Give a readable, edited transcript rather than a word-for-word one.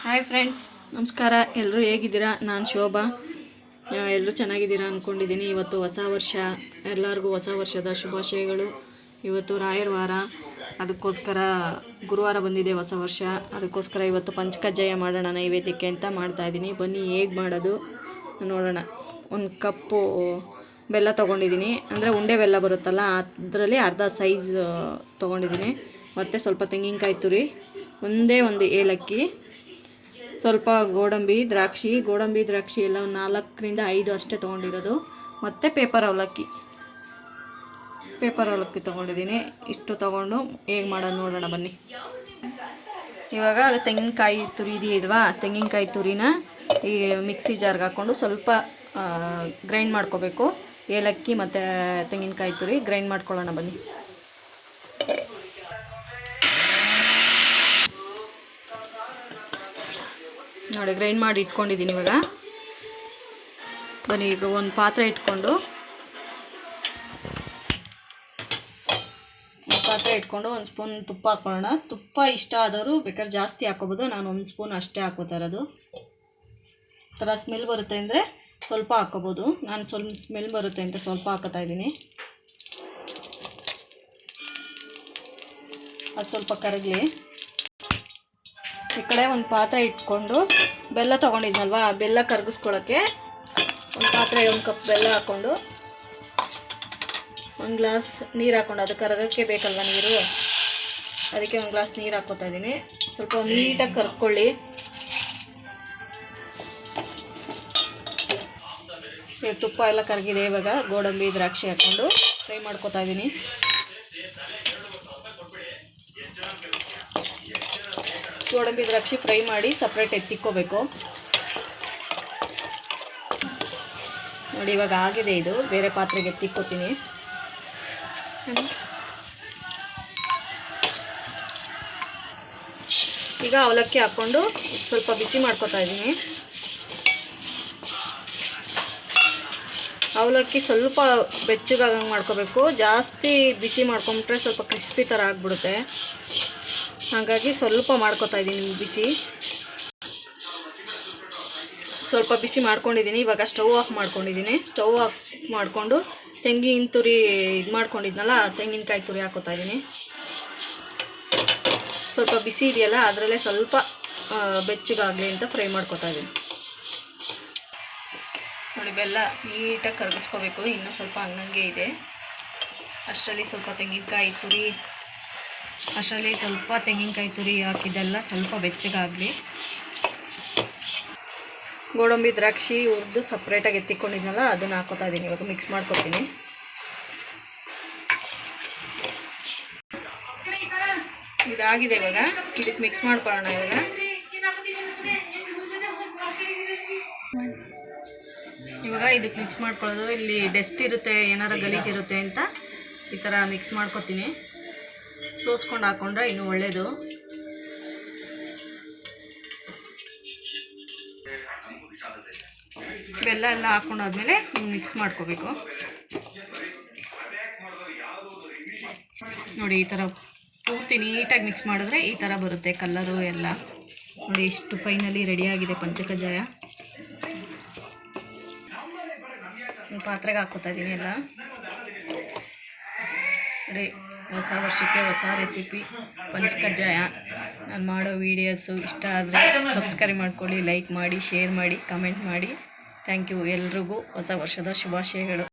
Hi friends, ನಮಸ್ಕಾರ. ಎಲ್ಲರೂ ಹೇಗಿದ್ದೀರಾ? ನಾನು ಶೋಭಾ. ಎಲ್ಲರೂ ಚೆನ್ನಾಗಿದ್ದೀರಾ ಅಂದ್ಕೊಂಡಿದ್ದೀನಿ. ಇವತ್ತು ಹೊಸ ವರ್ಷ, ಎಲ್ಲರಿಗೂ ಹೊಸ ವರ್ಷದ ಶುಭಾಶಯಗಳು. ಇವತ್ತು ರಾಯರ ವಾರ, ಅದಕ್ಕೋಸ್ಕರ ಗುರುವಾರ ಬಂದಿದೆ ಹೊಸ ವರ್ಷ. ಅದಕ್ಕೋಸ್ಕರ ಇವತ್ತು ಪಂಚಕಜ್ಜಾಯ ಮಾಡೋಣ ನೈವೇದ್ಯಕ್ಕೆ ಅಂತ ಮಾಡ್ತಾಯಿದ್ದೀನಿ. ಬನ್ನಿ ಹೇಗೆ ಮಾಡೋದು ನೋಡೋಣ. ಒಂದು ಕಪ್ಪು ಬೆಲ್ಲ ತೊಗೊಂಡಿದ್ದೀನಿ, ಅಂದರೆ ಉಂಡೆ ಬೆಲ್ಲ ಬರುತ್ತಲ್ಲ ಅದರಲ್ಲಿ ಅರ್ಧ ಸೈಜ್ ತೊಗೊಂಡಿದ್ದೀನಿ. ಮತ್ತು ಸ್ವಲ್ಪ ತೆಂಗಿನಕಾಯಿ ತುರಿ, ಒಂದೇ ಒಂದು ಏಲಕ್ಕಿ, ಸ್ವಲ್ಪ ಗೋಡಂಬಿ ದ್ರಾಕ್ಷಿ ಎಲ್ಲ ಒಂದು 4 ರಿಂದ 5 ಅಷ್ಟೇ ತೊಗೊಂಡಿರೋದು. ಮತ್ತು ಪೇಪರ್ ಅವಲಕ್ಕಿ ತೊಗೊಂಡಿದ್ದೀನಿ. ಇಷ್ಟು ತೊಗೊಂಡು ಹೇಗೆ ಮಾಡೋದು ನೋಡೋಣ ಬನ್ನಿ. ಇವಾಗ ತೆಂಗಿನಕಾಯಿ ತುರಿ ಇದೆಯಲ್ವಾ, ತೆಂಗಿನಕಾಯಿ ತುರಿನ ಈ ಮಿಕ್ಸಿ ಜಾರ್ಗೆ ಹಾಕ್ಕೊಂಡು ಸ್ವಲ್ಪ ಗ್ರೈಂಡ್ ಮಾಡ್ಕೋಬೇಕು. ಏಲಕ್ಕಿ ಮತ್ತು ತೆಂಗಿನಕಾಯಿ ತುರಿ ಗ್ರೈಂಡ್ ಮಾಡ್ಕೊಳ್ಳೋಣ ಬನ್ನಿ. ನೋಡಿ, ಗ್ರೈಂಡ್ ಮಾಡಿ ಇಟ್ಕೊಂಡಿದ್ದೀನಿ. ಇವಾಗ ಬನ್ನಿ, ಈಗ ಒಂದು ಪಾತ್ರೆ ಇಟ್ಕೊಂಡು ಒಂದು ಸ್ಪೂನ್ ತುಪ್ಪ ಹಾಕ್ಕೊಳ್ಳೋಣ. ತುಪ್ಪ ಇಷ್ಟ ಆದವರು ಬೇಕಾದ್ರೆ ಜಾಸ್ತಿ ಹಾಕ್ಕೋಬೋದು. ನಾನು 1 ಸ್ಪೂನ್ ಅಷ್ಟೇ ಹಾಕ್ಕೋತಾ ಇರೋದು. ಥರ ಸ್ಮೆಲ್ ಬರುತ್ತೆ ಅಂದರೆ ಸ್ವಲ್ಪ ಹಾಕ್ಕೋಬೋದು. ನಾನು ಸ್ವಲ್ಪ ಸ್ಮೆಲ್ ಬರುತ್ತೆ ಅಂತ ಸ್ವಲ್ಪ ಹಾಕೋತಾ ಇದ್ದೀನಿ. ಅದು ಸ್ವಲ್ಪ ಕರಗಲಿ. ಈ ಕಡೆ ಒಂದು ಪಾತ್ರೆ ಇಟ್ಕೊಂಡು ಬೆಲ್ಲ ತೊಗೊಂಡಿದ್ನಲ್ವ, ಬೆಲ್ಲ ಕರಗಿಸ್ಕೊಳ್ಳೋಕ್ಕೆ ಒಂದು ಪಾತ್ರೆ 1 ಕಪ್ ಬೆಲ್ಲ ಹಾಕ್ಕೊಂಡು 1 ಗ್ಲಾಸ್ ನೀರು ಹಾಕ್ಕೊಂಡು, ಅದು ಕರಗೋಕ್ಕೆ ಬೇಕಲ್ವ ನೀರು, ಅದಕ್ಕೆ 1 ಗ್ಲಾಸ್ ನೀರು ಹಾಕ್ಕೋತಾ ಇದ್ದೀನಿ. ಸ್ವಲ್ಪ ನೀಟಾಗಿ ಕರ್ಕೊಳ್ಳಿ. ತುಪ್ಪ ಎಲ್ಲ ಕರಗಿದೆ. ಇವಾಗ ಗೋಡಂಬಿ ದ್ರಾಕ್ಷಿ ಹಾಕ್ಕೊಂಡು ಫ್ರೈ ಮಾಡ್ಕೋತಾ ಇದ್ದೀನಿ. ಗೋಡಂಬಿ ದ್ರಾಕ್ಷಿ ಫ್ರೈ ಮಾಡಿ ಸಪ್ರೇಟ್ ಎತ್ತಿಕ್ಕೋಬೇಕು. ನೋಡಿ, ಇವಾಗ ಆಗಿದೆ. ಇದು ಬೇರೆ ಪಾತ್ರೆಗೆ ಎತ್ತಿಕ್ಕೋತೀನಿ. ಈಗ ಅವಲಕ್ಕಿ ಹಾಕ್ಕೊಂಡು ಸ್ವಲ್ಪ ಬಿಸಿ ಮಾಡ್ಕೋತಾ ಇದ್ದೀನಿ. ಅವಲಕ್ಕಿ ಸ್ವಲ್ಪ ಬೆಚ್ಚಗಾಗಂಗೆ ಮಾಡ್ಕೋಬೇಕು. ಜಾಸ್ತಿ ಬಿಸಿ ಮಾಡ್ಕೊಂಬಿಟ್ರೆ ಸ್ವಲ್ಪ ಕ್ರಿಸ್ಪಿ ಥರ ಆಗಿಬಿಡುತ್ತೆ. ಹಾಗಾಗಿ ಸ್ವಲ್ಪ ಮಾಡ್ಕೋತಾ ಇದ್ದೀನಿ ಬಿಸಿ. ಸ್ವಲ್ಪ ಬಿಸಿ ಮಾಡ್ಕೊಂಡಿದ್ದೀನಿ. ಇವಾಗ ಸ್ಟವ್ ಆಫ್ ಮಾಡ್ಕೊಂಡಿದ್ದೀನಿ. ಸ್ಟವ್ ಆಫ್ ಮಾಡಿಕೊಂಡು ತೆಂಗಿನ ತುರಿ ಇದು ಮಾಡ್ಕೊಂಡಿದ್ನಲ್ಲ, ತೆಂಗಿನಕಾಯಿ ತುರಿ ಹಾಕೋತಾ ಇದ್ದೀನಿ. ಸ್ವಲ್ಪ ಬಿಸಿ ಇದೆಯಲ್ಲ, ಅದರಲ್ಲೇ ಸ್ವಲ್ಪ ಬೆಚ್ಚಗಾಗಲಿ ಅಂತ ಫ್ರೈ ಮಾಡ್ಕೋತಾ ಇದ್ದೀನಿ. ನೋಡಿ, ಬೆಲ್ಲ ನೀಟಾಗಿ ಕರಗಿಸ್ಕೋಬೇಕು. ಇನ್ನೂ ಸ್ವಲ್ಪ ಹಂಗಂಗೆ ಇದೆ. ಅಷ್ಟರಲ್ಲಿ ಸ್ವಲ್ಪ ತೆಂಗಿನಕಾಯಿ ತುರಿ ಹಾಕಿದ್ದೆಲ್ಲ ಸ್ವಲ್ಪ ಬೆಚ್ಚಗಾಗಲಿ. ಗೋಡಂಬಿ ದ್ರಾಕ್ಷಿ ಹುರಿದು ಸಪ್ರೇಟಾಗಿ ಎತ್ತಿಕೊಂಡಿದ್ನಲ್ಲ, ಅದನ್ನು ಹಾಕೋತಾ ಇದ್ದೀನಿ. ಇವಾಗ ಮಿಕ್ಸ್ ಮಾಡ್ಕೊತೀನಿ. ಇದಾಗಿದೆ. ಇವಾಗ ಇದಕ್ಕೆ ಮಿಕ್ಸ್ ಮಾಡ್ಕೊಳ್ಳೋಣ. ಇವಾಗ ಇದಕ್ಕೆ ಮಿಕ್ಸ್ ಮಾಡ್ಕೊಳ್ಳೋದು. ಇಲ್ಲಿ ಡಸ್ಟ್ ಇರುತ್ತೆ, ಏನಾರ ಗಲೀಜಿರುತ್ತೆ ಅಂತ ಈ ಥರ ಮಿಕ್ಸ್ ಮಾಡ್ಕೊತೀನಿ. ಸೋಸ್ಕೊಂಡು ಹಾಕ್ಕೊಂಡ್ರೆ ಇನ್ನೂ ಒಳ್ಳೆಯದು. ಬೆಲ್ಲ ಎಲ್ಲ ಹಾಕ್ಕೊಂಡಾದ್ಮೇಲೆ ಮಿಕ್ಸ್ ಮಾಡ್ಕೋಬೇಕು. ನೋಡಿ, ಈ ಥರ ಪೂರ್ತಿ ನೀಟಾಗಿ ಮಿಕ್ಸ್ ಮಾಡಿದ್ರೆ ಈ ಥರ ಬರುತ್ತೆ ಕಲ್ಲರು ಎಲ್ಲ. ನೋಡಿ, ಇಷ್ಟು ಫೈನಲಿ ರೆಡಿಯಾಗಿದೆ ಪಂಚಕಜ್ಜಾಯ. ಪಾತ್ರೆಗೆ ಹಾಕೋತಾ ಇದ್ದೀನಿ ಎಲ್ಲ. ನೋಡಿ, ಹೊಸ ವರ್ಷಕ್ಕೆ ಹೊಸ ರೆಸಿಪಿ ಪಂಚಕಜ್ಜಾಯ. ನಾನು ಮಾಡೋ ವೀಡಿಯೋಸು ಇಷ್ಟ ಆದರೆ ಸಬ್ಸ್ಕ್ರೈಬ್ ಮಾಡ್ಕೊಳ್ಳಿ, ಲೈಕ್ ಮಾಡಿ, ಶೇರ್ ಮಾಡಿ, ಕಮೆಂಟ್ ಮಾಡಿ. Thank you. ಎಲ್ರಿಗೂ ಹೊಸ ವರ್ಷದ ಶುಭಾಶಯಗಳು.